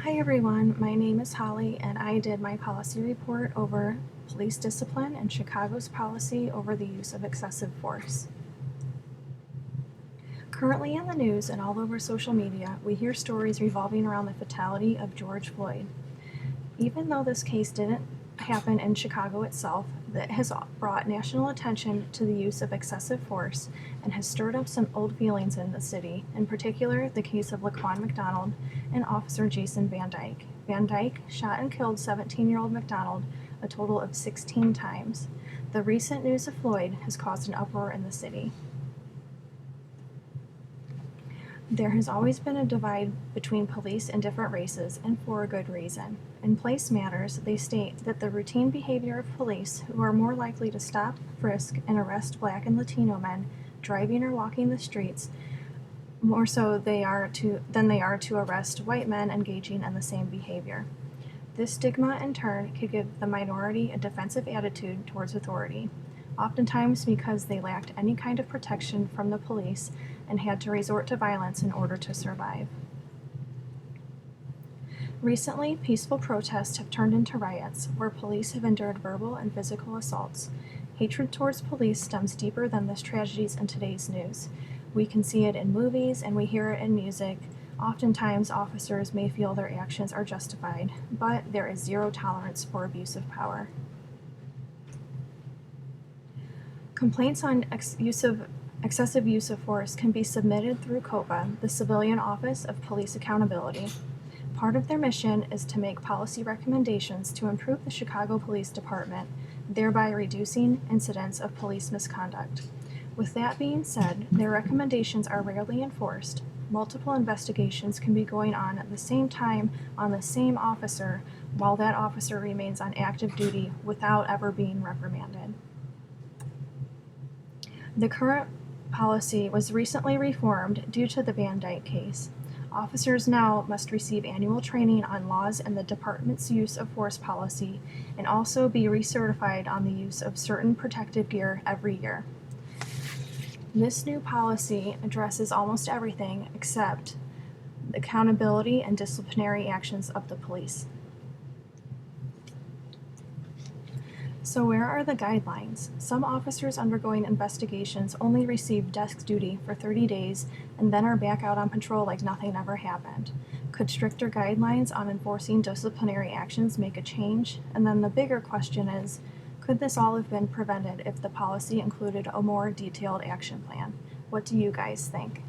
Hi everyone, my name is Holly and I did my policy report over police discipline and Chicago's policy over the use of excessive force. Currently in the news and all over social media, we hear stories revolving around the fatality of George Floyd. Even though this case didn't happen in Chicago itself, that has brought national attention to the use of excessive force and has stirred up some old feelings in the city, in particular the case of Laquan McDonald and Officer Jason Van Dyke. Van Dyke shot and killed 17-year-old McDonald a total of 16 times. The recent news of Floyd has caused an uproar in the city. There has always been a divide between police and different races, and for a good reason. In Place Matters, they state that the routine behavior of police, who are more likely to stop, frisk, and arrest Black and Latino men driving or walking the streets, more so than they are to arrest white men engaging in the same behavior. This stigma, in turn, could give the minority a defensive attitude towards authority, oftentimes because they lacked any kind of protection from the police and had to resort to violence in order to survive. Recently, peaceful protests have turned into riots, where police have endured verbal and physical assaults. Hatred towards police stems deeper than the tragedies in today's news. We can see it in movies and we hear it in music. Oftentimes, officers may feel their actions are justified, but there is zero tolerance for abuse of power. Complaints on excessive use of force can be submitted through COPA, the Civilian Office of Police Accountability. Part of their mission is to make policy recommendations to improve the Chicago Police Department, thereby reducing incidents of police misconduct. With that being said, their recommendations are rarely enforced. Multiple investigations can be going on at the same time on the same officer while that officer remains on active duty without ever being reprimanded. The current policy was recently reformed due to the Van Dyke case. Officers now must receive annual training on laws and the department's use of force policy, and also be recertified on the use of certain protective gear every year. This new policy addresses almost everything except the accountability and disciplinary actions of the police. So where are the guidelines? Some officers undergoing investigations only receive desk duty for 30 days and then are back out on patrol like nothing ever happened. Could stricter guidelines on enforcing disciplinary actions make a change? And then the bigger question is, could this all have been prevented if the policy included a more detailed action plan? What do you guys think?